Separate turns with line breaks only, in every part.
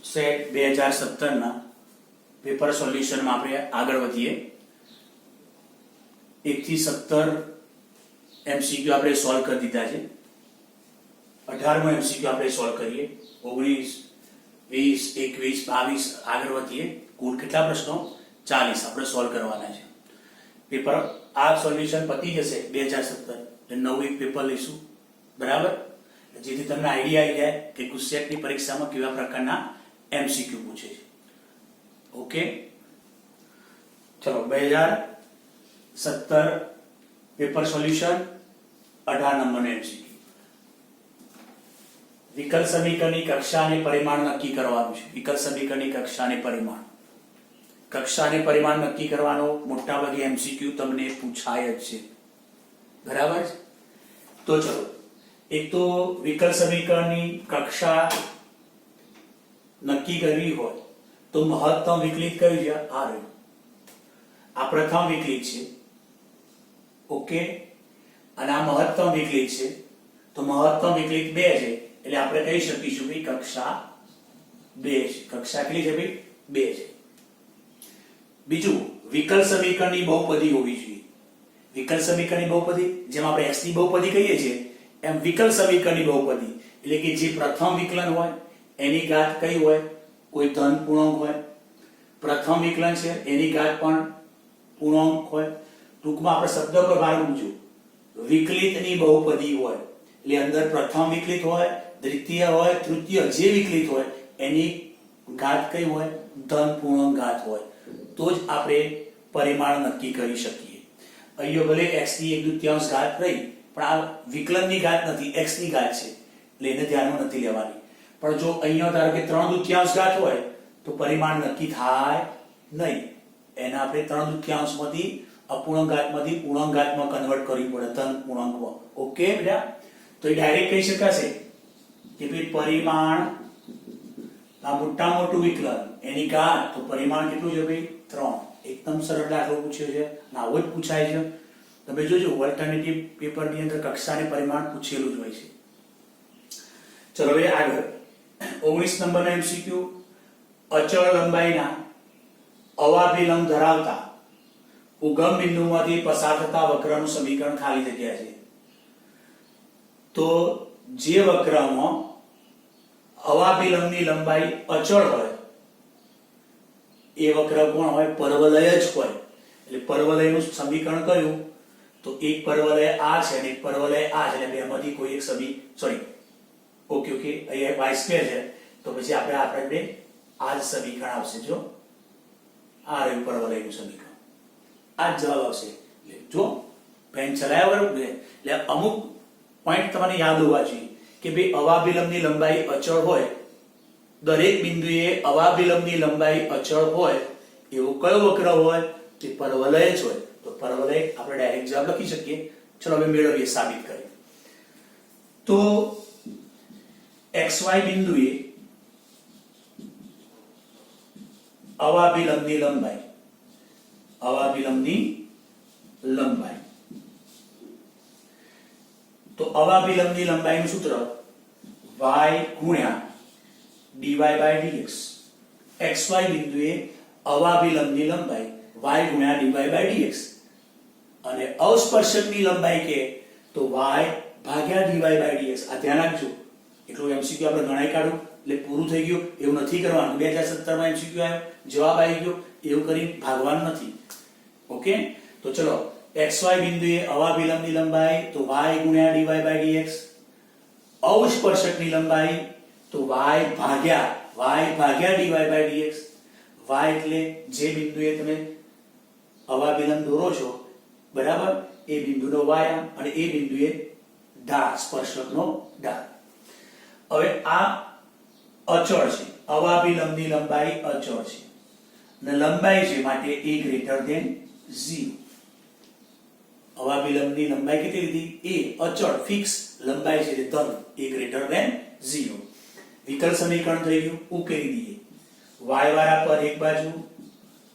Set 2017 ના paper સોલ્યુશનમાં આપણે આગળ વધીએ. 1 થી 17 એમસીક્યુ આપણે સોલ્વ કરી દીધા છે. 18મો એમસીક્યુ આપણે સોલ્વ કરીએ. 19, 20, 21, 22 આગળ વધીએ. કુલ કેટલા પ્રશ્નો? 40 આપણે સોલ્વ કરવાના છે. પેપર આ સોલ્યુશન પતી જશે 2017 એટલે નવું એક પેપર લઈશું, બરાબર? જેથી તમને આઈડિયા આવી જાય કે ગુજસેટની પરીક્ષામાં કેવા પ્રકારના એમસીક્યુ પૂછે છે. ઓકે, ચલો 2017 પેપર સોલ્યુશન 18 નંબરનો એમસીક્યુ. વિકલ સમીકરણની કક્ષા અને પરિમાણ નક્કી કરવાનું છે. વિકલ સમીકરણની કક્ષા અને પરિમાણ. કક્ષા અને પરિમાણ નક્કી કરવાનો મોટાભાગે એમસીક્યુ તમને પૂછાય જ છે, બરાબર? તો ચલો, એક તો વિકલ સમીકરણની કક્ષા નક્કી કરવી હોય તો મહત્તમ વિકલિત કયું છે? આ રહ્યું, આ પ્રથમ વિકલિત છે. ઓકે, અને આ મહત્તમ વિકલિત છે. તો મહત્તમ વિકલિત 2 છે એટલે આપણે કહી શકીશું કે કક્ષા 2 છે. કક્ષા કેટલી છે ભાઈ? 2 છે. બીજું, વિકલ સમીકરણની બહુપદી હોવી જોઈએ. વિકલ સમીકરણની બહુપદી, જેમ આપણે x ની બહુપદી કહીએ છીએ એમ વિકલ સમીકરણની બહુપદી એટલે કે જે પ્રથમ વિકલન હોય એની ઘાત કઈ હોય? કોઈ ધન પૂર્ણાંક હોય. પ્રથમ વિકલન છે એની ઘાત પણ પૂર્ણાંક હોય. ટૂંકમાં આપણે શબ્દ પર ભાર મૂકજો, વિકલિતની બહુપદી હોય એટલે અંદર પ્રથમ વિકલિત હોય, દ્વિતીય હોય, તૃતીય જે વિકલિત હોય એની ઘાત કઈ હોય? ધન પૂર્ણાંક ઘાત હોય. તો જ આપણે પરિમાણ નક્કી કરી શકીએ. અહીંયા ભલે x ની 1/2 ઘાત રહી પણ આ વિકલનની ઘાત નથી, x ની ઘાત છે એટલે એને ધ્યાનમાં નથી લેવાની. પણ જો અહીંયા ધારો કે 3/2 ઘાત હોય તો પરિમાણ નક્કી થાય નહીં. એને આપણે 3/2 માંથી અપૂર્ણાંક ઘાતમાંથી પૂર્ણાંક ઘાતમાં કન્વર્ટ કરવી પડે, ધન પૂર્ણાંકમાં. ઓકે બેટા? તો એ ડાયરેક્ટ કહી શકાશે કે ભાઈ પરિમાણ આ મોટા મોટું વિકલન એની ઘાત, તો પરિમાણ કેટલું છે ભાઈ? 3. એકદમ સરળ દાખલો પૂછ્યો છે, આવો જ પૂછાય છે. તમે જોજો ઓલ્ટરનેટિવ પેપરની અંદર કક્ષા અને પરિમાણ પૂછેલું જ હોય છે. ચલો હવે આગળ 19 નંબરનો એમસીક્યુ. અચળ લંબાઈના અવાભિલંબ ધરાવતા ઉગમ બિંદુમાંથી પસાર થતા વક્રનું સમીકરણ ખાલી જગ્યા છે. તો જે વક્રમાં અવાભિલંબની લંબાઈ અચળ હોય એ વક્ર કોણ હોય? પરવલય જ હોય. એટલે પરવલયનું સમીકરણ કયું? તો એક પરવલય આ છે અને એક પરવલય આ છે, એટલે બેમાંથી કોઈ એક ઓકે અહીંયા y સ્ક્વેર છે તો પછી આપણે આ જ સમીકરણ આવશે. જો આ રહ્યું પરવલયનું સમીકરણ, આ જ જવાબ આવશે. જો પેન ચલાયા બરોબર, એટલે અમુક પોઈન્ટ તમને યાદ હોવા જોઈએ કે ભાઈ અવાભિલંબની લંબાઈ અચળ હોય, દરેક બિંદુએ અવાભિલંબની લંબાઈ અચળ હોય એવો કયો વક્ર હોય? તે પરવલય જ હોય. તો પરવલય આપણે ડાયરેક્ટ જવાબ લખી શકીએ. ચલો હવે મેળવીએ, સાબિત કરીએ. તો xy બિંદુએ અવાભિલંબની લંબાઈ તો અવાભિલંબની લંબાઈનું સૂત્ર y ગુણ્યા dy by dx. xy બિંદુએ અવાભિલંબની લંબાઈ y ગુણ્યા dy by dx અને અસ્પર્શકની લંબાઈ કે તો y ભાગ્યા dy by dx. આ ધ્યાન રાખજો. એટલું એમસીક્યુ આપણે ગણાઈ કાઢું એટલે પૂરું થઈ ગયું એવું નથી કરવાનું. 2017 માં એમસીક્યુ આવ્યો, જવાબ આવી ગયો એવું કરી ભાગવાનું નથી. ઓકે, તો ચલો xy બિંદુએ અવાભિલંબની લંબાઈ તો y ગુણ્યા dy by dx. અસ્પર્શકની લંબાઈ તો y ભાગ્યા dy by dx. y એટલે જે બિંદુએ તમે અવાભિલંબ દોરો છો, બરાબર, એ બિંદુનો y અને એ બિંદુએ ઢાળ, સ્પર્શકનો ઢાળ. હવે આ અચળ છે, અવાભિલંબની લંબાઈ અચળ છે અને લંબાઈ છે માટે a ગ્રેટર ધેન 0. અવાભિલંબની લંબાઈ કેટલી લીધી? a અચળ ફિક્સ લંબાઈ છે ધન, a ગ્રેટર ધેન 0. વિકલ સમીકરણ થઈ ગયું, ઉકેલી દઈએ. y વાળા પદ એક બાજુ,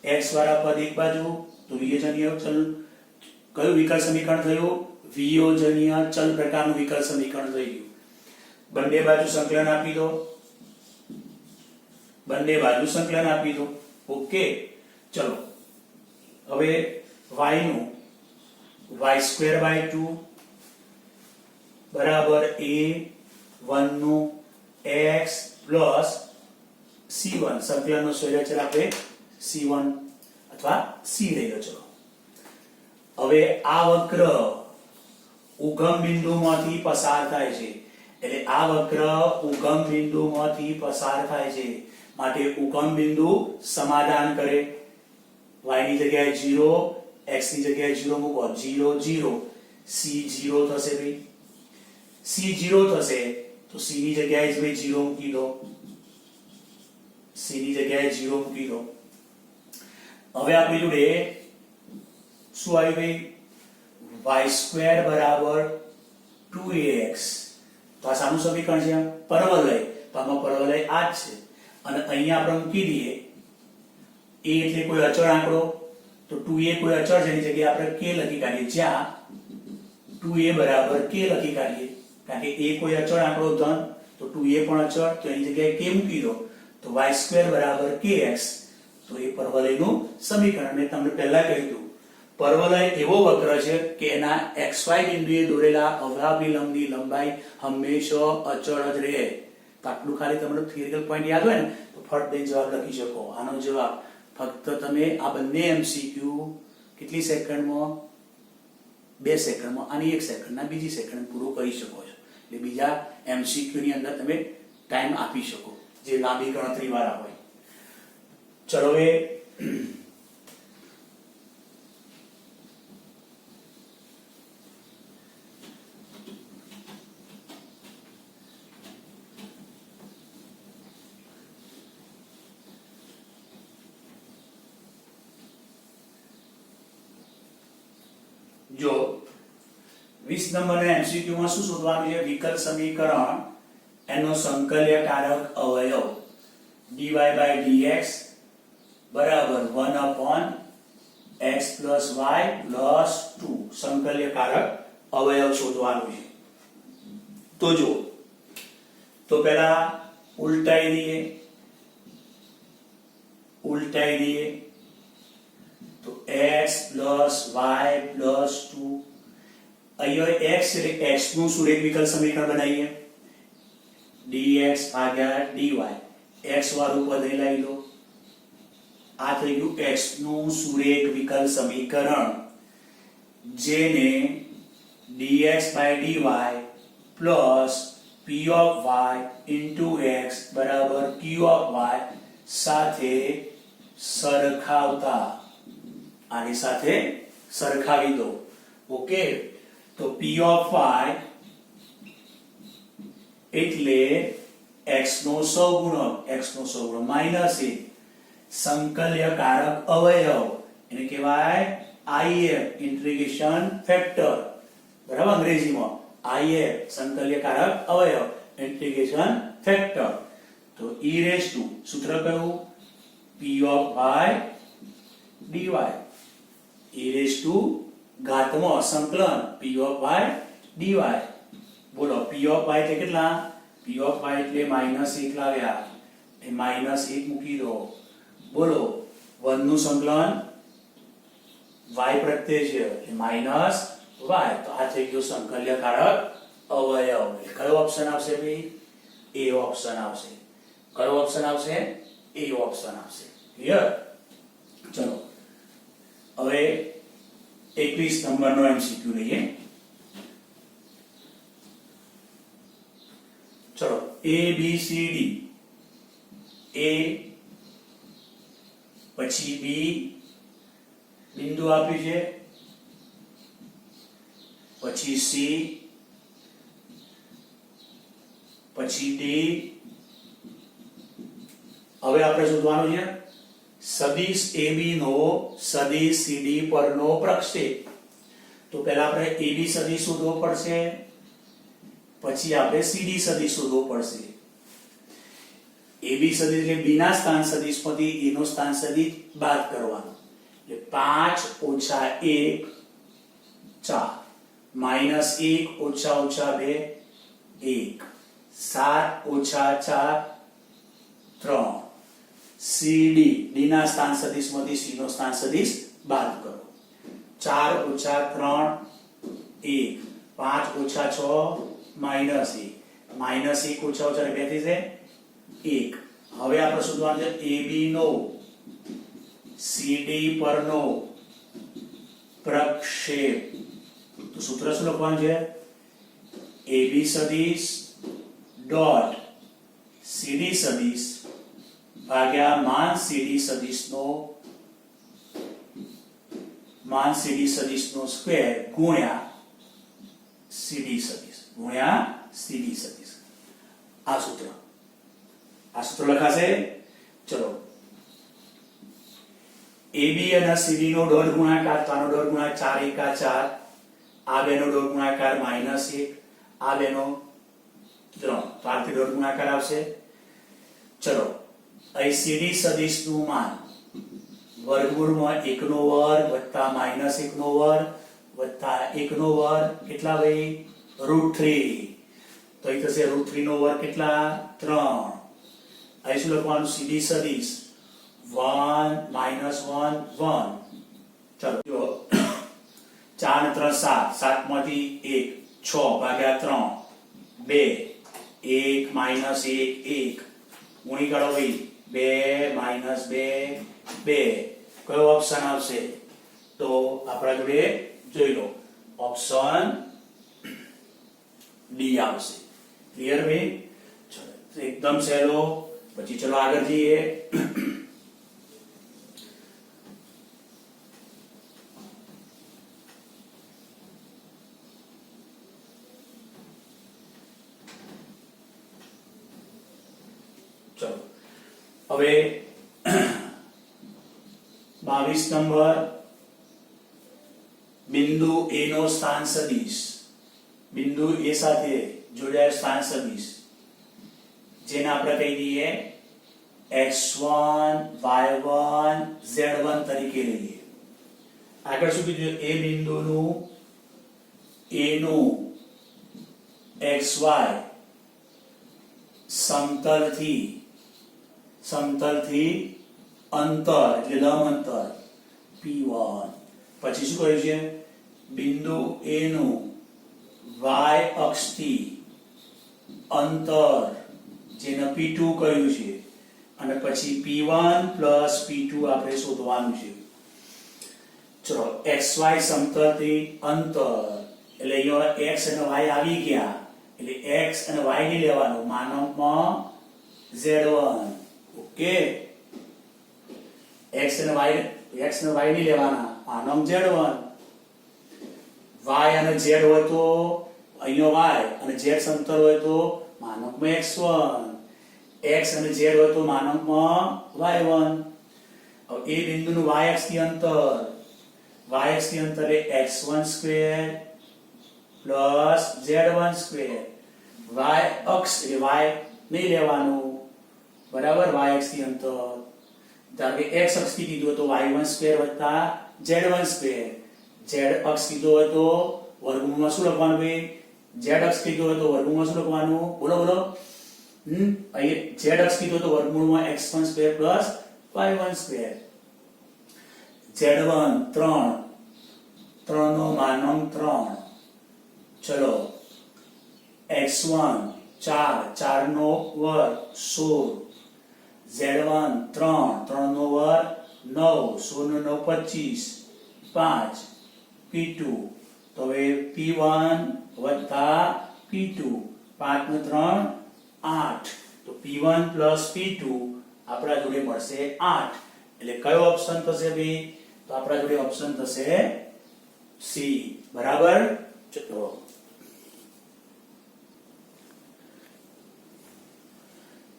x વાળા પદ એક બાજુ, તો વિયોજનીય ચલ કયું વિકલ સમીકરણ થયું? વિયોજનીય ચલ પ્રકારનું વિકલ સમીકરણ થઈ ગયું. બંને બાજુ સંકલન આપી દો. બંને બાજુ સંકલન આપી દો. ઓકે, ચલો હવે y નું y² / 2 બરાબર a1 નું x પ્લસ c1, સંકલનનો સ્વૈરાચાર આપણે c1 અથવા c લઈ લો. ચલો હવે આ વક્ર ઉગમ બિંદુમાંથી પસાર થાય છે, એટલે આ વક્ર ઉગમ બિંદુમાંથી પસાર થાય છે માટે ઉગમ બિંદુ સમાધાન કરે. y ની જગ્યાએ 0, x ની જગ્યાએ 0 મૂકો, 0 0, c 0 થશે ભાઈ. c 0 થશે તો c ની જગ્યાએ જ ભાઈ 0 મૂકી દો, c ની જગ્યાએ 0 મૂકી દો. હવે આપણી જોડે શું આવ્યું ભાઈ? y² બરાબર 2ax. તો આ શાનું સમીકરણ છે? પરવલય. તો આમાં પરવલય આ જ છે અને અહીંયા આપણે મૂકી દઈએ a એટલે કોઈ અચળ આંકડો, તો 2a કોઈ અચળ છે, એની જગ્યાએ આપણે k લખી કાઢીએ, જ્યાં 2a બરાબર k લખી કાઢીએ, કારણ કે a કોઈ અચળ આંકડો ધન, તો 2a પણ અચળ, તો એની જગ્યાએ k મૂકી દો, તો y² બરાબર kx. તો એ પરવલયનું સમીકરણ. મેં તમને પહેલા કહ્યું હતું પરવલય એવો વક્ર છે કે એના xy બિંદુએ દોરેલા અવલાબી લંબાઈ હંમેશા અચળ જ રહે. તો આટલું ખાલી તમને થિયરિકલ પોઈન્ટ યાદ હોય ને તો ફટ દઈને જવાબ લખી શકો. આનો જવાબ ફક્ત તમે આ બંને MCQ કેટલી સેકન્ડમાં? 2 સેકન્ડમાં, આની 1 સેકન્ડના બીજી સેકન્ડ પૂરું કરી શકો છો. એટલે બીજા MCQ ની અંદર તમે ટાઈમ આપી શકો જે લાંબી ગણતરી વાળા હોય. ચલો હવે જો 20 નંબરના MCQ માં શું શોધવાનું છે? વિકલ સમીકરણ એનો સંકલ્યકારક અવયવ dy/dx બરાબર 1/x + y + 2 સંકલ્યકારક અવયવ શોધવાનું છે. તો જો તો પહેલા ઉલટાઈ દઈએ તો x + y + 2. અહીંયા x એટલે x નું સુરેખ વિકલ સમીકરણ બનાવીએ, dx / dy. x વાળું પદ અહીં લાવી દો. આ થઈ ગયું x નું સુરેખ વિકલ સમીકરણ, જેને dx/dy plus p of y into x બરાબર q of y સાથે સરખાવતા આની સાથે સરખાવી દો. ઓકે, તો p of y એટલે x નો સહગુણક -1 સંકલ્યકારક અવયવ, એને કહેવાય if ઇન્ટિગ્રેશન ફેક્ટર. બરાબર, અંગ્રેજીમાં if સંકલ્યકારક અવયવ ઇન્ટિગ્રેશન ફેક્ટર. તો સૂત્ર કયું? p of y dy. ઘાતમાં સંકલન p of y dy. બોલો p of y એટલે કેટલા? p of y એટલે -1 લાવ્યા, એ -1 મૂકી દો. બોલો 1 નું સંકલન y પ્રત્યે છે એટલે -y. તો આ થઈ ગયો સંકલ્યકારક અવયવ. કયો ઓપ્શન આવશે ભાઈ? એ ઓપ્શન આવશે. કયો ઓપ્શન આવશે? એ ઓપ્શન આવશે. ક્લિયર? ચલો હવે 21 નંબરનો MCQ લઈએ. ચલો a b c d. a પછી b બિંદુ આપ્યું છે, પછી c, પછી d. હવે આપણે શોધવાનું છે સદિશ AB નો સદિશ CD પરનો પ્રક્ષેપ. તો પહેલા આપણે AB સદિશ શોધવો પડશે, પછી આપણે CD સદિશ શોધવો પડશે. AB સદિશ એટલે B ના સ્થાન સદિશમાંથી A નો સ્થાન સદિશ બાદ કરવાનો. એટલે 5 - 1 4, -1 - 2 1, 7 - 4 3, CD D ના સ્થાન સદિશમાંથી C નો સ્થાન સદિશ બાદ કરો. 4 ઓછા 3 1, 5 ઓછા 6 માઈનસ 1, માઈનસ 1 ઓછા ઓછા 2 થઈ જાય 1. હવે આપણે શોધવાનું છે AB નો CD પરનો પ્રક્ષેપ. તો સૂત્ર શું લખવાનું છે? AB સદિશ ડોટ CD સદિશ ભાગ્યા માન CD સદિશનો સ્ક્વેર ગુણ્યા CD સદિશ. આ સૂત્ર લખાશે. ચલો AB અને CD નો ડોટ ગુણાકાર, તો આનો ડોટ ગુણાકાર 4 એકા 4, આ બેનો ડોટ ગુણાકાર -1, આ બેનો 3, તો આથી ડોટ ગુણાકાર આવશે. ચલો અહીં CD સદિશનું માન વર્ગમૂળમાં 1 નો વર્ગ વત્તા -1 નો વર્ગ વત્તા 1 નો વર્ગ કેટલા ભાઈ? √3. તો અહીં થશે √3 નો વર્ગ કેટલા? 3. અહીં શું લખવાનું? CD સદિશ 1 -1 1. ચલો જો 4 ને 3 7, 7 માંથી 1 6 ભાગ્યા 3 2 1 -1 1 ગુણી કાઢો ભાઈ 2 -2 2. કયો ઓપ્શન આવશે? તો આપણા જોડે જોઈ લો ઓપ્શન ડી આવશે. ક્લિયર ભાઈ? ચલો એકદમ સહેલો. પછી ચલો આગળ જઈએ. ચલો હવે 22 નંબર બિંદુ A નો સ્થાન સદિશ, બિંદુ A સાથે જોડાયેલ સ્થાન સદિશ જેને આપણે કહી દઈએ x1 y1 z1 તરીકે લઈએ. આગળ શું કીધું? એ બિંદુનું A નું xy સમતલથી અંતર એટલે લંબ અંતર p1. પછી શું કહ્યું છે? બિંદુ A નું y અક્ષથી અંતર જેને p2 કહ્યું છે અને પછી p1 p2 આપણે શોધવાનું છે. ચલો xy સમતલથી અંતર એટલે અહીંયા x અને y આવી ગયા એટલે x અને y ને લેવાનું માનકમાં z1. ઓકે, x અને y ને લેવાના માનક z1. y અને z હોય તો અહીંયા y અને z સમતલ હોય તો માનકમાં x1, x અને z હોય તો માનકમાં y1. હવે એ બિંદુનું y અક્ષથી અંતર એ x1 square plus z1 square. y અક્ષ એટલે y નહીં લેવાનું બરાબર. y અક્ષથી અંતર ધારો કે x અક્ષથી કીધું તો y1 સ્ક્વેર વત્તા z1 સ્ક્વેર. z અક્ષ કીધો હોય તો વર્ગમૂળમાં શું લખવાનું ભાઈ? z અક્ષ કીધો હોય તો વર્ગમૂળમાં શું લખવાનું? બોલો અહીં z અક્ષ કીધો તો વર્ગમૂળમાં x1 square plus y1 square. z1 3 નો માનક 3. ચલો x1 4 નો વર્ગ 16. z1 3 નો વર્ગ 9 16 નો 25 5 p2. તો હવે p1 વત્તા p2 5 નો 3 8. તો p1 p2 આપણા જોડે મળશે 8. એટલે કયો ઓપ્શન થશે ભાઈ? તો આપણા જોડે ઓપ્શન થશે C. બરાબર.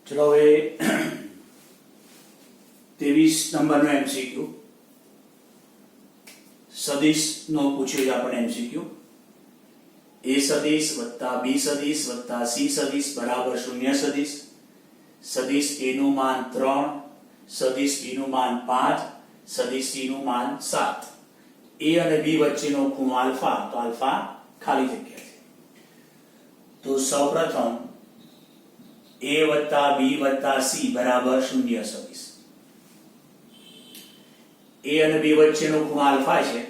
ચલો હવે 23 નંબરનો MCQ સદિશ નો પૂછ્યો છે આપણે MCQ. A સદિશ વત્તા B સદિશ વત્તા C સદિશ બરાબર 0 સદિશ. સદિશ A નું માન 3, સદિશ B નું માન 5, સદિશ C નું માન 7. A અને B વચ્ચેનો ખૂણો આલ્ફા, તો આલ્ફા ખાલી જગ્યા છે. તો સૌપ્રથમ A વત્તા B વત્તા C બરાબર 0 સદિશ. એ અને બી વચ્ચેનો ખૂણો આલ્ફા છે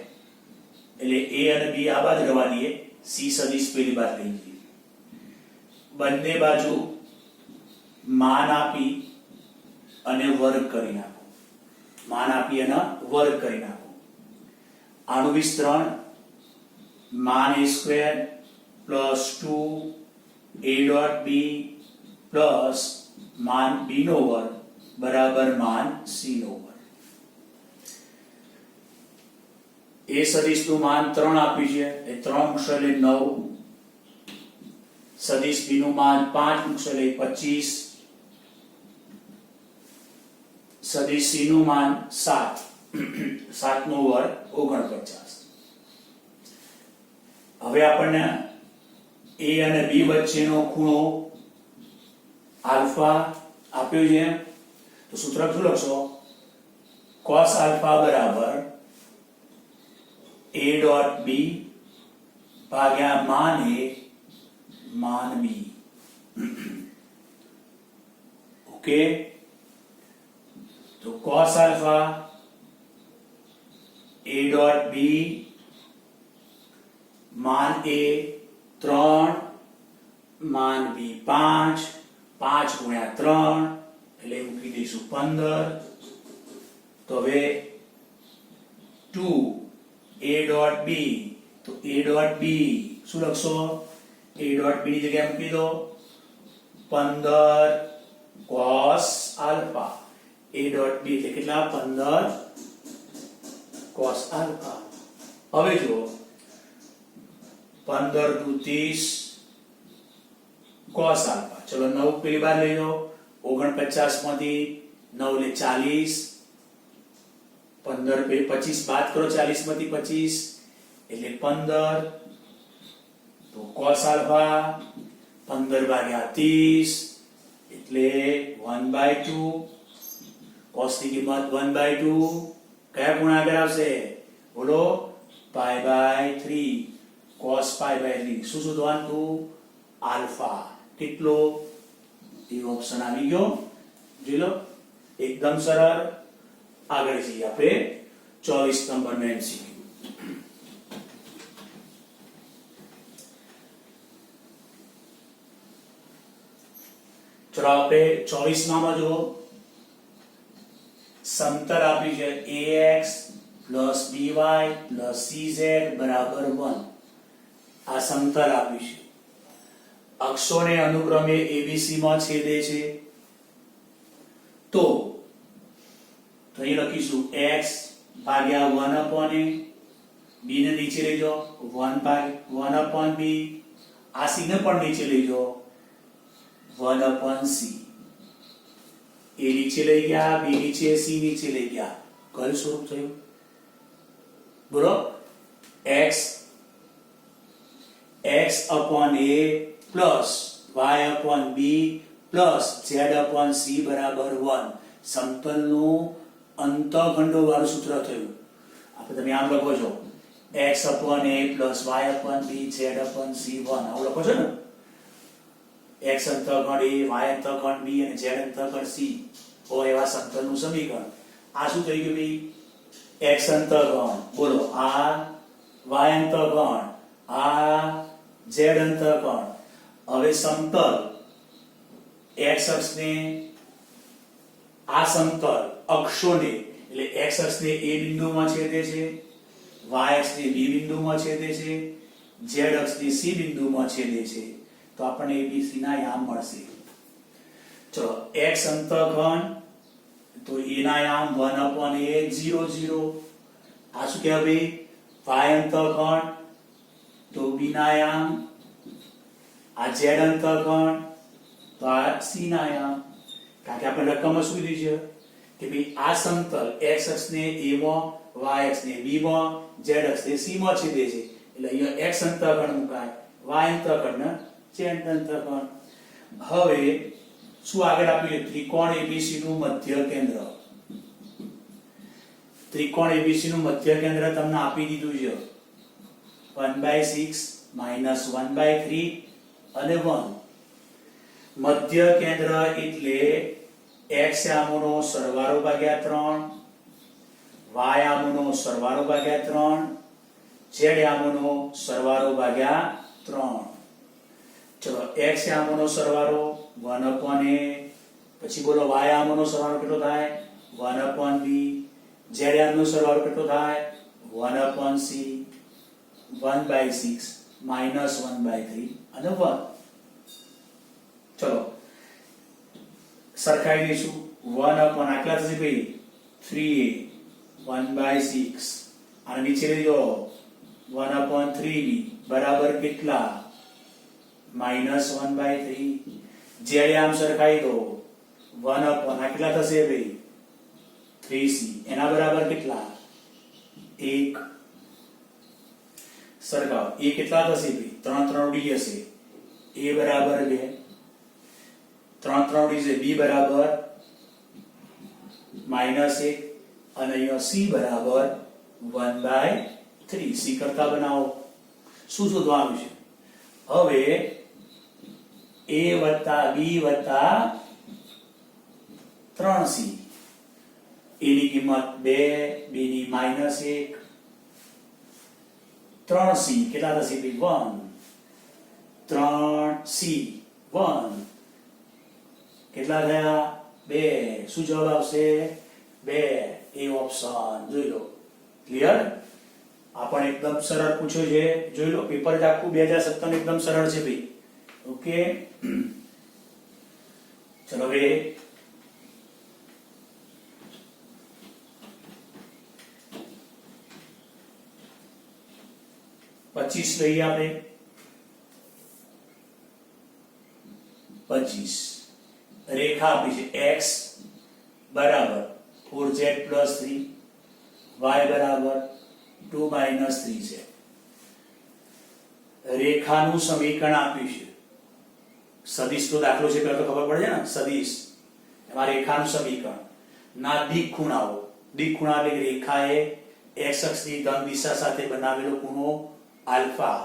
એટલે એ અને બી આ બાજુ રવા દઈએ, સી સદિશ પેલી બાજુ લઈ જઈએ, બંને બાજુ માન આપી અને વર્ગ કરી નાખો, માન આપી અને વર્ગ કરી નાખો. આનું વિસ્તરણ માન a square plus 2 a dot B plus માન b નો વર્ગ બરાબર માન c નો વર્ગ. એ સદિશનું માન 3 આપ્યું છે એ 3 મૂકશો એટલે 9, સદિશ b નું માન 5 મૂકશો એટલે 25, સદિશ c નું માન 7, 7 નો વર્ગ 49. હવે આપણને a અને b વચ્ચેનો ખૂણો આલ્ફા આપ્યો છે તો સૂત્ર શું લખશો? cos આલ્ફા બરાબર a ડોટ b ભાગ્યા માન a માન b. ઓકે, તો cos alpha a dot b मान a 3 मान b 5, 5 ગુણ્યા 3 એટલે મૂકી દઈશું 15. તો હવે 2 a ડોટ b, તો a ડોટ b શું લખશો? a ડોટ b ની જગ્યાએ મૂકી દો 15 cos alpha. a dot b એટલે કેટલા? 15 cos આલ્ફા. હવે જો 15 દુ 30 cos આલ્ફા. ચલો 9 પેલી બાર લઈ લો, 49 માંથી 9 લે 40, 15 पे 25 બાદ કરો 40 માંથી 25 એટલે 15. તો cos આલ્ફા 15 ભાગ્યા 30 એટલે 1/2. cos ની કિંમત 1/2 કયા ગુણાકાર આવશે? બોલો, π/3. cos π/3 શું શોધવાનું? આલ્ફા. કેટલો? એ ઓપ્શન આવી ગયો, જોઈ લો, એકદમ સરળ. આગળ જઈએ આપણે 24 નંબરનો MCQ. ચલો આપણે 24 માં જો સમતલ આપી છે ax plus by plus cz બરાબર 1. આ સમતલ આપ્યું છે, અક્ષોને અનુક્રમે abc માં છેદે છે. તો અહીં લખીશું x ભાગ્યા 1/a, b ને નીચે લઈ જાઓ 1/b, આ c ને પણ નીચે લઈ જાઓ 1/c. a નીચે લઈ ગયા, b નીચે, c નીચે લઈ ગયા, કયું સ્વરૂપ થયું? બોલો, x/a plus y/b plus z/c બરાબર 1. સમતલનું અંતઃખંડો વાળું સૂત્ર થયું. આપણે તમે આમ લખો છો x/a plus y/b z/c 1, આવું લખો છો ને? x અંતઃખંડ a, y અંતઃખંડ b અને z અંતઃખંડ c હોય એવા સમતલનું સમીકરણ. આ શું થઈ ગયું ભાઈ? x અંતઃખંડ, બોલો, આ y અંતઃખંડ, આ z અંતઃખંડ. હવે સમતલ x અક્ષને, આ સમતલ અક્ષોને એટલે x અક્ષને a બિંદુમાં છેદે છે, y અક્ષને b બિંદુમાં છેદે છે, z અક્ષને c બિંદુમાં છેદે છે. તો આપણને abc ના યામ મળશે. ચલો x અંતઃખંડ, તો a ના યામ 1/a 0 0. આ શું કહેવાય? y અંતઃખંડ, તો b ના યામ, આ z અંતઃખંડ, તો આ c ના યામ. કારણ કે આપણે રકમમાં શું કીધું છે કે ભાઈ આ સમતલ x અક્ષને a માં, y અક્ષને b માં, z અક્ષને c માં છેદે છે એટલે અહીંયા x અંતઃખંડ મુકાય, y અંતઃખંડ ને z અંતઃખંડ. હવે શું આગળ આપ્યું? ત્રિકોણ ABC નું મધ્ય કેન્દ્ર. ત્રિકોણ ABC નું મધ્ય કેન્દ્ર તમને આપી દીધું છે 1/6 -1/3 અને 1. મધ્ય કેન્દ્ર એટલે x યામોનો સરવાળો ભાગ્યા 3 y આમનો સરવાળો ભાગ્યા 3, z આમનો સરવાળો ભાગ્યા 3. ચલો x આમનો સરવાળો 1/a, પછી બોલો y આમનો સરવાળો કેટલો થાય 1/b, z આમનો સરવાળો કેટલો થાય 1/c, 1/6 -1/3 અને 1. ચલો સરખાઈ દઈશું. 1/, આટલા થશે ભાઈ 3a, 1/6 અને નીચે લેજો 1/3b બરાબર કેટલા -1/3. z આમ સરખાઈ દો 1/, આ કેટલા થશે ભાઈ 3c, એના બરાબર કેટલા 1. સરખાવ એ કેટલા થશે ભાઈ 3 3 ડી હશે, a બરાબર 2, 3 3 ડી છે, b બરાબર -1 અને અહીંયા c બરાબર 1/3. c કરતા બનાવો. શું શોધવાનું છે હવે? a + b + 3c. a ની કિંમત 2, b ની -1, 3c કેટલા થશે ભાઈ 1, 3c 1 કેટલા થયા 2. શું જવાબ આવશે 2, એ ઓપ્શન. જોઈ લો. ક્લિયર? આ પણ એકદમ સરળ પૂછ્યો છે, જોઈ લો. પેપર જ આખું 2017 એકદમ સરળ છે ભાઈ. ઓકે ચલો હવે 25 લઈએ આપણે. 25 રેખા આપી છે x બરાબર 4z + 3, y બરાબર 2 - 3 છે. રેખાનું સમીકરણ આપ્યું છે. સદિશ તો દાખલો છે પેલા તો ખબર પડે છે ને. સદિશ એમાં રેખાનું સમીકરણ ના દિક ખૂણાઓ. દિક ખૂણા એટલે રેખાએ x અક્ષની ધન દિશા સાથે બનાવેલો ખૂણો આલ્ફા,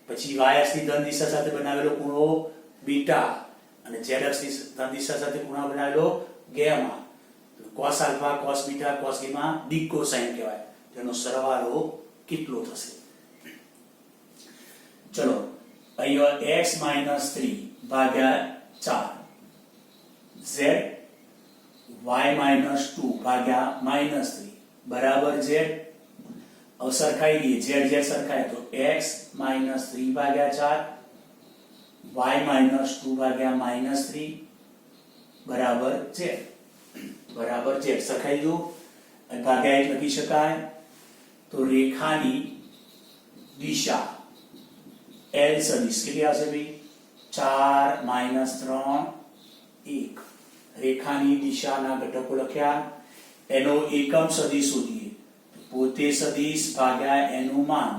પછી y અક્ષની ધન દિશા સાથે બનાવેલો ખૂણો બીટા અને z અક્ષની ધન દિશા સાથે ખૂણો બનાવેલો gamma. cos alpha, cos beta, cos gamma દિક કોસાઇન કહેવાય. તેનો સરવાળો કેટલો થશે? ચલો અહીંયા x - 3 ભાગ્યા 4, z y - 2 ભાગ્યા -3 બરાબર z. अब सरखाई दिए z z सरखाए तो x - 3 भाग्या 4, y - 2 भाग्या -3 बराबर z. बराबर z सरखाई दो અને ભાગ્યા 1 લખી શકાય. તો રેખાની દિશા l સદિશ કેટલી આવશે ભાઈ 4 - 3 1. રેખાની દિશાના ઘટકો લખ્યા. એનો એકમ સદિશ શોધીએ. પોતે સદિશ ભાગ્યા એનું માન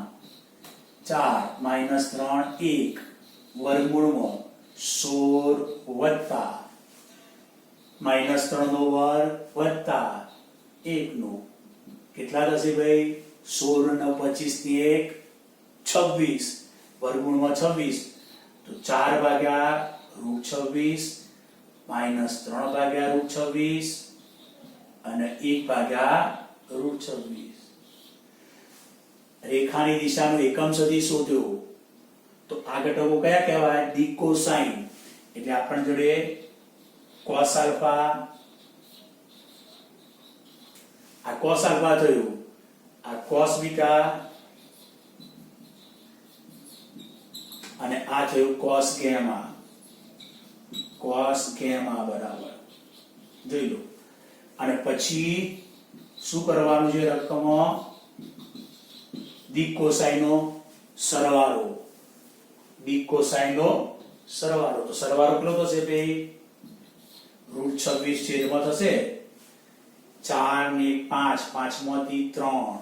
4 - 3 1 વર્ગમૂળમાં 16 વત્તા -3 નો વર્ગ વત્તા 1 નો કેટલા થશે ભાઈ 16 નો 25 ની 1 26 વર્ગમૂળમાં 26 તો 4 ભાગ્યા √26 -3 ભાગ્યા √26 અને 1 ભાગ્યા √26. રેખાની દિશાનો એકમ સદિશ શોધ્યો. તો આ ઘટકો કયા કહેવાય? દિક કોસાઇન. એટલે આપણ જોડે cos આલ્ફા, આ cos આલ્ફા થયું, આ cos બીટા અને આ થયું cos ગેમા. cos ગેમા બરાબર જોઈ લો. અને પછી શું કરવાનું છે? રકમમાં દિક કોસાઇનનો સરવાળો. દિક કોસાઇનનો સરવાળો. તો સરવાળો કેટલો થશે ભાઈ √26 છેદમાં થશે 4 ને 5, 5 માંથી 3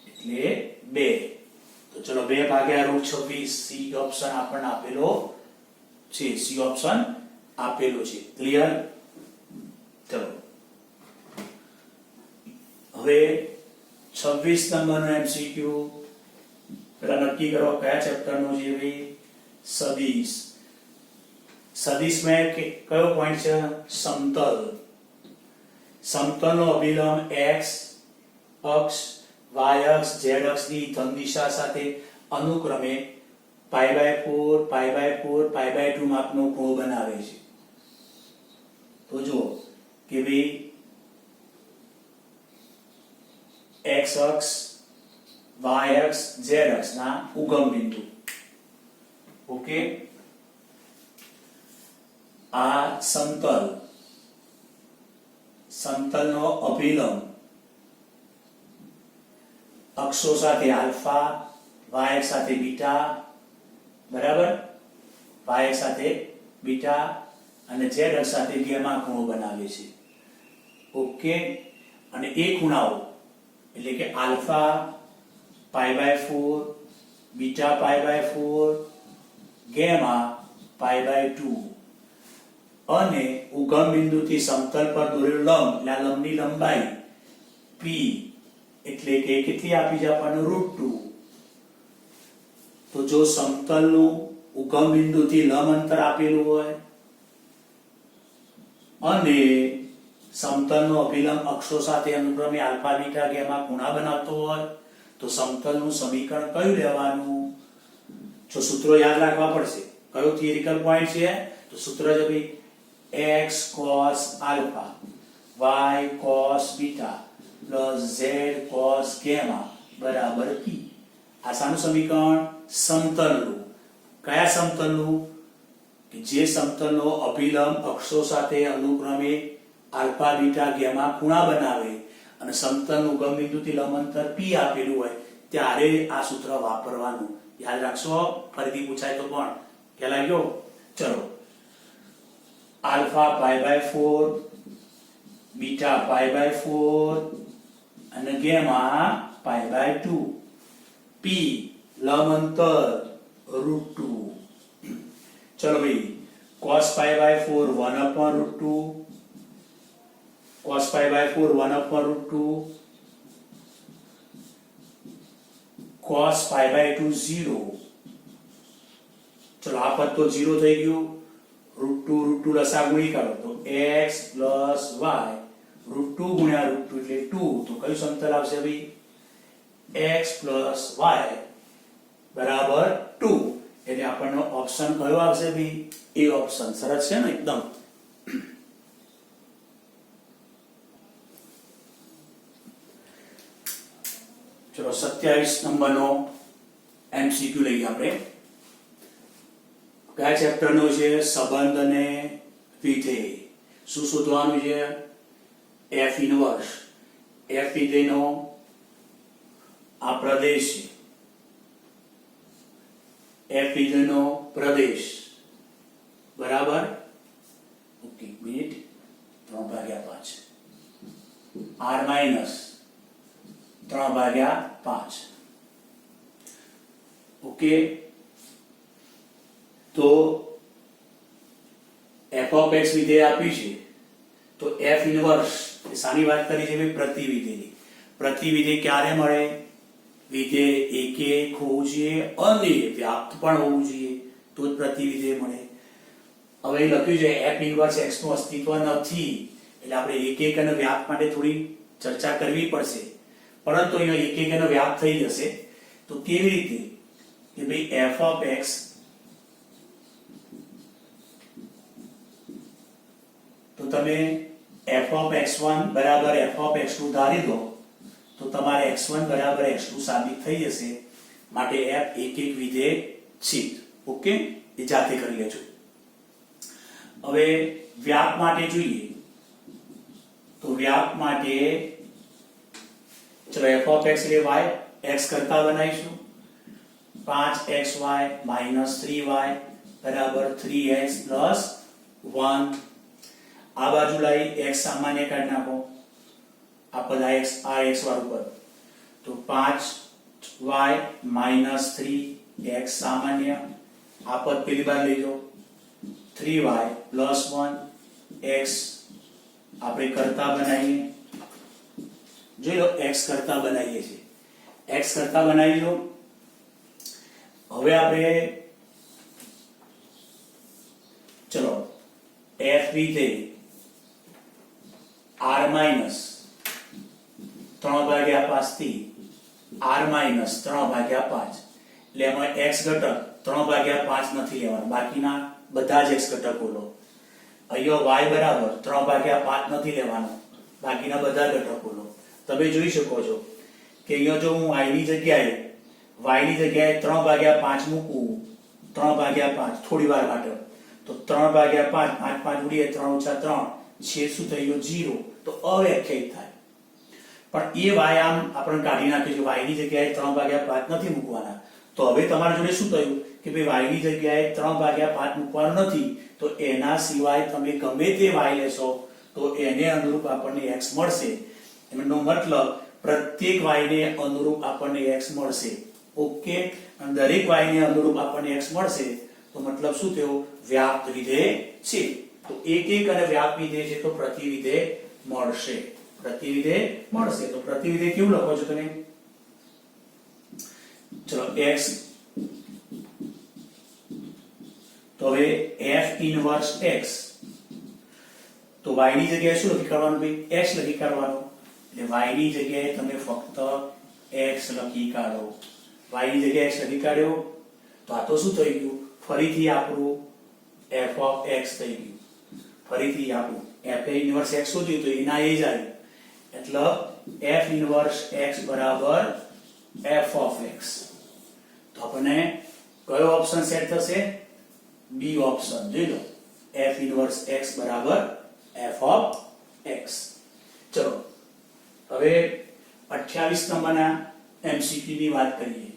એટલે 2. તો ચલો 2 ભાગ્યા √26 સી ઓપ્શન આપણને આપેલો છે. સી ઓપ્શન આપેલો છે. ક્લિયર? ચલો હવે 26 નંબરનો એમસીક્યુ પેલા નક્કી કરો કયા ચેપ્ટરનો છે ભાઈ? સદિશ. સદિશ में કયો પોઈન્ટ છે? સમતલ. સમતલનો અભિલંબ x અક્ષ y અક્ષ z અક્ષની ધન દિશા સાથે અનુક્રમે π/4 π/4 π/2 માપનો ખૂણો બનાવે છે. તો જુઓ કે ભાઈ x અક્ષ y અક્ષ z અક્ષના ઉગમ બિંદુ, ઓકે, આ સમતલનો અભિલંબ અક્ષો સાથે આલ્ફા, y અક્ષ સાથે બીટા, બરાબર, y અક્ષ સાથે બીટા અને z અક્ષ સાથે ગેમા ખૂણો બનાવે છે. ઓકે, અને એ ખૂણાઓ એટલે કે આલ્ફા π/4, બીટા π/4, ગેમા π/2 અને ઉગમ બિંદુથી સમતલ પર દોરેલો લંબ, એટલે આ લંબની લંબાઈ p એટલે કે કેટલી આપી છે આપણને √2. તો જો સમતલનું ઉગમ બિંદુથી લંબ અંતર આપેલું હોય અને સમતલનો અભિલંબ અક્ષો સાથે અનુક્રમે આલ્ફા બીટા ગેમા ખૂણા બનાવતો હોય તો સમતલનું સમીકરણ કયું લેવાનું? જો સૂત્રો યાદ રાખવા પડશે. કયો થિયરિકલ પોઈન્ટ છે? તો સૂત્ર છે ભાઈ x cos alpha y cos beta plus z cos gamma બરાબર p. આ શાનું સમીકરણ? સમતલનું. કયા સમતલનું? કે જે સમતલનો અભિલંબ અક્ષો સાથે અનુક્રમે આલ્ફા બીટા ગેમા ખૂણા બનાવે અને સમતલનું ઉગમ બિંદુથી લંબ અંતર p આપેલું હોય ત્યારે આ સૂત્ર વાપરવાનું. યાદ રાખશો, ફરીથી પૂછાય તો પણ ખ્યાલ આવ્યો? ચલો, આલ્ફા π/4, બીટા π/4 અને ગેમા π/2, p લંબ અંતર √2. ચલો ભાઈ, cos π/4 1/√2, cos π/4 1/√2, cos π/2 0. ચલો આ પદ તો 0 થઈ ગયું. √2 લસા ગુણી કરો તો x + y, √2 ગુણ્યા √2 એટલે 2. તો કયું સમતલ આવશે ભાઈ? x + y બરાબર 2. એટલે આપણનો ઓપ્શન કયો આવશે ભાઈ? એ ઓપ્શન. સરસ છે ને એકદમ. ચલો 27 નંબરનો એમસીક્યુ લઈએ આપણે. કયા ચેપ્ટરનો છે? સંબંધ અને વિધેય. શું શોધવાનું છે? f inverse. f વિધેયનો આ પ્રદેશ છે, f વિધેયનો પ્રદેશ, બરાબર. Okay, minute 3/5 r minus 3/5. Okay, તો f ઓફ x વિધેય આપ્યું છે તો f ઇન્વર્સ એ શાની વાત કરી છે ભાઈ? પ્રતિવિધેયની. પ્રતિવિધેય ક્યારે મળે? વિધેય એકે હોવું જોઈએ અને વ્યાપ્ત પણ હોવું જોઈએ તો જ પ્રતિવિધેય મળે. હવે લખ્યું છે f ઇન્વર્સ x નું અસ્તિત્વ નથી એટલે આપણે એક અને વ્યાપ્ત માટે થોડી ચર્ચા કરવી પડશે. પરંતુ અહીંયા એક અને વ્યાપ્ત થઈ જશે તો કેવી રીતે? કે ભાઈ f ઓફ x તો તમે f ઓફ x1 બરાબર f ઓફ x2 ધારી દો તો તમારે x1 બરાબર x2 સાબિત થઈ જશે. માટે f એક વિધેય છે. ઓકે, એ જાતે કરી લેજો. હવે વ્યાપ માટે જોઈએ તો વ્યાપ માટે ચલો f ઓફ x એટલે y x કરતા બનાવીશું. 5xy - 3y બરાબર 3x + 1. આ બાજુ લઈ x સામાન્ય કાઢી નાખો. આ પદ x વાળું પદ તો 5y - 3x સામાન્ય. આ પદ પેલી બાજુ લઈ જાઓ 3y + 1 x આપણે કરતા બનાવીએ. જોઈ લો x કરતા બનાવીએ છીએ. x કરતા બનાવી લો. હવે આપણે ચલો f વિધેય r માઇનસ 3/5 થી r માઇનસ 3/5 એટલે એમાં x ઘટક 3/5 નથી લેવાનો, બાકીના બધા જ x ઘટકો લો. અહીંયા y બરાબર 3/5 નથી લેવાનો, બાકીના બધા ઘટકો લો. તમે જોઈ શકો છો કે અહીંયા જો હું y ની જગ્યાએ 3/5 મૂકું, 3/5 થોડી વાર માટે, તો 3/5 5 5 ઉડીએ 3 × 3 છે શું થઈ ગયો 0, તો અવ્યાખ્યાયિત થાય. પણ એ y આમ આપણે કાઢી નાખ્યું છે, y ની જગ્યાએ 3/5 નથી મૂકવાના. તો હવે તમારા જોડે શું થયું કે ભાઈ y ની જગ્યાએ 3/5 મૂકવાનું નથી, તો એના સિવાય તમે ગમે તે y લેશો તો એને અનુરૂપ આપણને x મળશે. એનો મતલબ પ્રત્યેક y ને અનુરૂપ આપણને x મળશે. ઓકે, અને દરેક y ને અનુરૂપ આપણને x મળશે તો મતલબ શું થયો, વ્યાપ્ત વિધેય છે. તો એક અને વ્યાપ્ત વિધેય છે તો પ્રતિવિધેય મળશે. પ્રતિવિધેય મળશે તો પ્રતિવિધેય કેવું લખો છો તમે? ચલો x, તો હવે f ઇનવર્સ x, તો y ની જગ્યાએ શું લખી કાઢવાનું ભાઈ? x લખી કાઢવાનું. એટલે y ની જગ્યાએ તમે ફક્ત x લખી કાઢો. y ની જગ્યાએ x લખી કાઢ્યો તો આ તો શું થઈ ગયું, ફરીથી આપણું f of x થઈ ગયું. ફરીથી આપણું f ઇનવર્સ x શોધ્યું તો એના એ જ આવ્યું, એટલે f ઇનવર્સ x બરાબર f of x. તો આપણને કયો ઓપ્શન સેટ થશે? B option. જોઈ લો, f ઇનવર્સ x બરાબર f of x. ચલો હવે 28 નંબરના MCQ ની વાત કરીએ.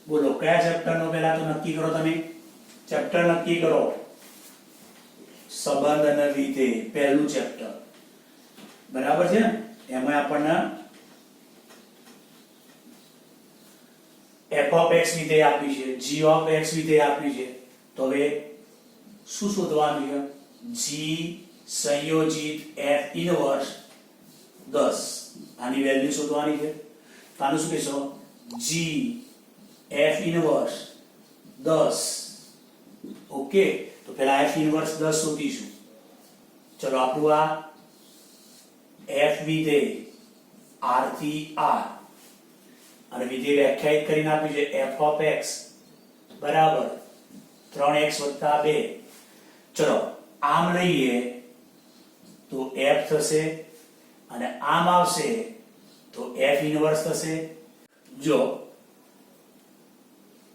બોલો કયા ચેપ્ટરનો પહેલા તો નક્કી કરો તમે. ચેપ્ટર નક્કી કરો. સંબંધ અને વિધેય પહેલું ચેપ્ટર, બરાબર છે ને? એમાં આપણને f of x વિધેય આપ્યું છે, g of x વિધેય આપ્યું છે. તો હવે શું શોધવાનું છે? g સંયોજિત f ઇનવર્સ 10, આની વેલ્યુ શોધવાની છે. તો આનું શું કહેશો? g f inverse 10. ઓકે, તો પહેલા f ઇનવર્સ 10 શોધીશું. ચલો આપણું આ f વિધેય r થી r, અને વિધેય વ્યાખ્યાયિત કરીને આપ્યું છે f of x બરાબર 3x + 2. ચલો આમ લઈએ તો f થશે, અને આમ આવશે તો f ઇનવર્સ થશે. જો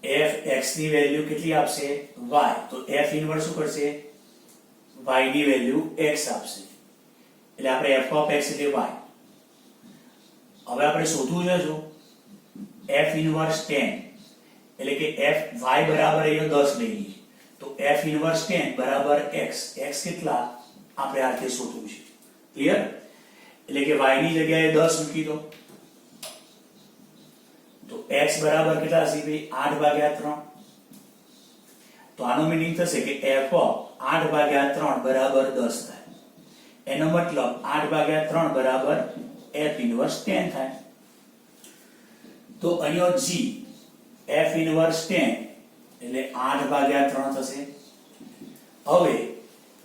f x ની વેલ્યુ કેટલી આપશે? y, તો f ઇનવર્સ શું કરશે? y ની વેલ્યુ x આપશે. એટલે આપણે f of x એટલે y. હવે આપણે શોધવું છે શું? f ઇનવર્સ 10, એટલે કે f y બરાબર અહીંયા 10 લઈ લઈએ તો f ઇનવર્સ 10 બરાબર x. x કેટલા આપણે આ રીતે શોધવું છે. ક્લિયર? એટલે કે y ની જગ્યાએ 10 મૂકી દો તો x બરાબર કેટલા હશે ભાઈ? 8/3. તો આનો મીનિંગ થશે કે f of 8/3 બરાબર 10 થાય. એનો મતલબ 8/3 બરાબર f ઇનવર્સ 10 થાય. તો અહીંયા g f ઇનવર્સ 10 એટલે 8/3 થશે. હવે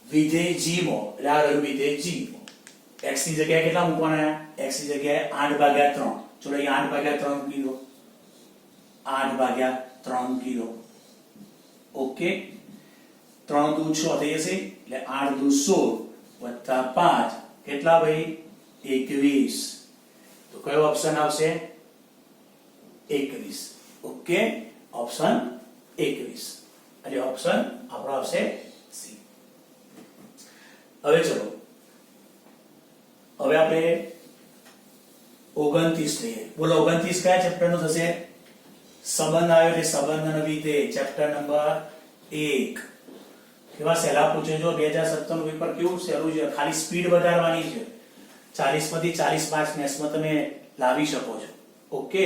વિધેય g માં, એટલે આ રહ્યું વિધેય g, x ની જગ્યાએ કેટલા મૂકવાના? x ની જગ્યાએ 8/3. ચલો અહીં 8/3 મૂકી દો, 8/3 મૂકી દો. ઓકે, 3 દુ 6 થઈ જશે, એટલે 8 દુ 16 + 5 કેટલા ભાઈ? 21. તો કયો ઓપ્શન આવશે? 21. Okay, option 21. એટલે ઓપ્શન આપણો આવશે સી. હવે ચલો, હવે આપણે 29 લઈએ. બોલો 29 કયા ચેપ્ટર નું થશે? સંબંધ આવ્યો એટલે સંબંધ અને વિધેય, ચેપ્ટર નંબર 1. કેવા સહેલા પૂછે જો 2017 નું પેપર કેવું સહેલું છે, ખાલી સ્પીડ વધારવાની છે. 40 માંથી 40 માર્ક્સ મેથ્સમાં તમે લાવી શકો છો. ઓકે,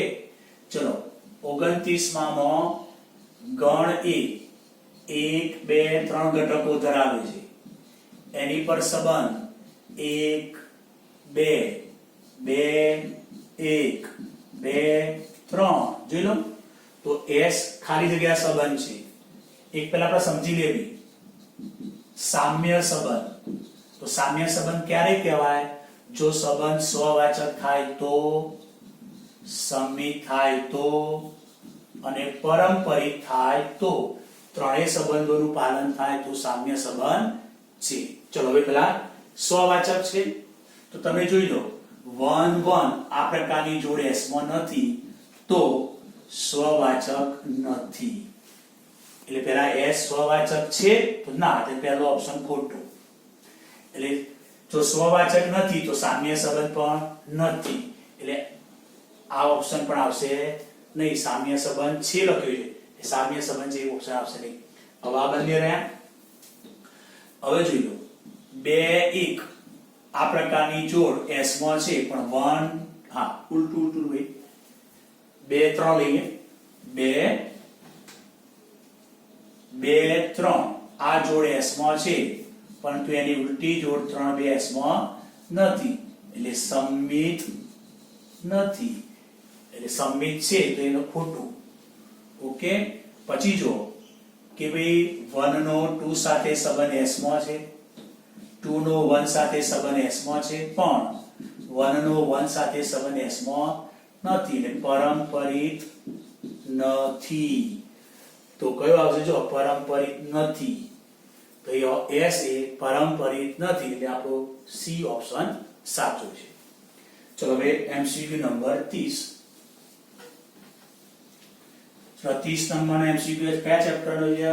ચલો 29 માં ગણ a 1 2 3 ઘટકો ધરાવે છે. એની પર સંબંધ 1 2 2 1 2 3 જોઈ લો. તો s ખાલી જગ્યા સંબંધ છે. એક પહેલા આપણે સમજી લેવી સામ્ય સંબંધ. તો સામ્ય સંબંધ ક્યારે કહેવાય? જો સંબંધ સ્વવાચક થાય તો, સંમિત થાય તો અને પારંપરિક થાય તો, ત્રણેય સંબંધોનું પાલન થાય તો સામ્ય સંબંધ છે. ચલો હવે પેલા સ્વવાચક છે તો તમે જોઈ લો 1 1 આ પ્રકારની જોડ s માં નથી તો સ્વવાચક નથી. એટલે પેલા s સ્વવાચક છે તો ના, તે પહેલો ઓપ્શન ખોટો. એટલે જો સ્વવાચક નથી તો સામ્ય સંબંધ પણ નથી, એટલે આ ઓપ્શન પણ આવશે નહીં. સામ્ય સંબંધ છે લખ્યું છે, સામ્ય સંબંધ છે એ ઓપ્શન આવશે નહીં. હવે આ બંને રહ્યા. હવે જોઈ લો 2 1 આ પ્રકારની જોડ s માં છે પણ 1 હા ઉલટું હોય 2 3 લઈએ 2 2 3 આ જોડ s માં છે પરંતુ એની ઉલટી જોડ 3 2 s માં નથી, એટલે સંમિત નથી. એટલે સંમિત છે તો એનો ખોટું. ઓકે. પછી જો કે ભાઈ 1 નો 2 સાથે સંબંધ s માં છે, 2 નો 1 સાથે સંબંધ s માં છે પણ 1 નો 1 સાથે સંબંધ s માં નથી, એટલે પારંપરિક નથી. તો કયો આવશે? જો પારંપરિક નથી તો s એ પારંપરિક નથી, એટલે આપણો સી ઓપ્શન સાચો છે. ચલો હવે MCQ નંબર 30. 30 નંબરનો MCQ કયા ચેપ્ટરનો છે?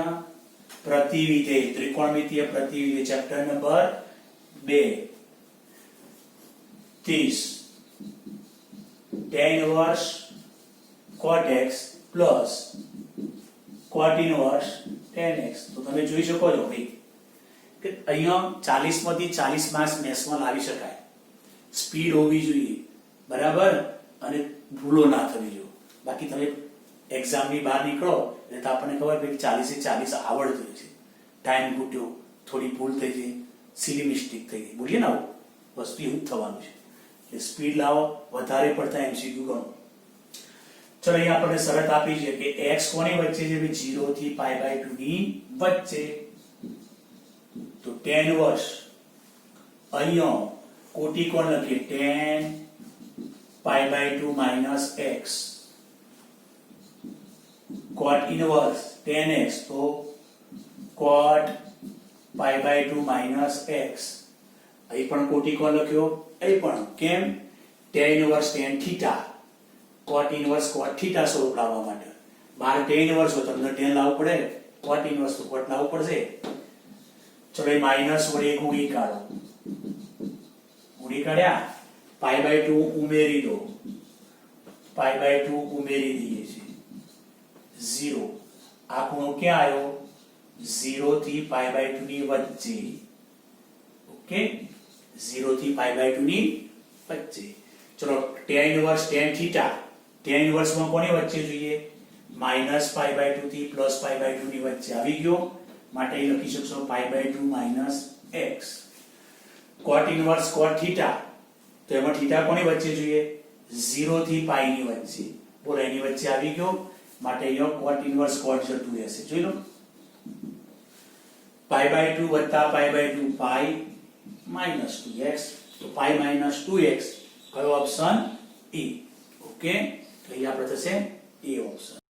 પ્રતિવિધેય, ત્રિકોણમિતિય પ્રતિવિધેય chapter number 2. 30 tan inverse cot x plus cot inverse tan x. તો તમે જોઈ શકો છો ભાઈ કે અહીંયા 40 માંથી 40 માર્ક્સ મેથ્સમાં લાવી શકાય. સ્પીડ હોવી જોઈએ બરાબર, અને ભૂલો ના થવી જોઈએ. બાકી તમે એક્ઝામની બહાર નીકળો એટલે તો આપણને ખબર પડી 40 એ 40 આવડતું છે, ટાઈમ ખૂટ્યો, થોડી ભૂલ થઈ ગઈ, સિલી મિસ્ટેક થઈ ગઈ, બોલીએ ને આવું વસ્તુ એવું જ થવાનું છે. એટલે સ્પીડ લાવો, વધારે પડતા MCQ ગણો. ચલો અહીંયા આપણને શરત આપી છે કે x કોની વચ્ચે છે? 0 થી π/2 ની વચ્ચે. તો tan ઇન્વર્સ અહીંયા કોટી કોણ લખીએ? tan π/2 - x. cot inverse tan x તો cot π/2 - x. અહીં પણ કોટી કોણ લખ્યો? અહીં પણ કેમ? tan inverse tan theta, cot inverse cot theta સ્વરૂપ લાવવા માટે. બાર tan inverse હોય તો અંદર tan લાવવું પડે, cot inverse તો cot લાવવું પડશે. ચલો એ માઈનસ વડે ગુણી કાઢો. ગુણી કાઢ્યા, π/2 ઉમેરી દો, π/2 ઉમેરી દઈએ છીએ 0. આ ખૂણો ક્યાં આવ્યો? 0 થી π/2 ની વચ્ચે. ઓકે, 0 થી π/2 ની વચ્ચે. ચલો tan inverse tan theta, tan inverse માં કોની વચ્ચે જોઈએ? -π/2 થી +π/2 ની વચ્ચે આવી ગયો, માટે અહીં લખી શકશો π/2 - x. cot inverse cot theta, તો એમાં થીટા કોની વચ્ચે જોઈએ? 0 થી π ની વચ્ચે. બોલો એની વચ્ચે આવી ગયો, માટે અહીંયા cot ઇન્વર્સ cot જતું રહેશે. જોઈ લો, π/2 + π/2 π -2x. તો π -2x કયો ઓપ્શન? E. ઓકે, તો અહીંયા આપણે થશે એ ઓપ્શન.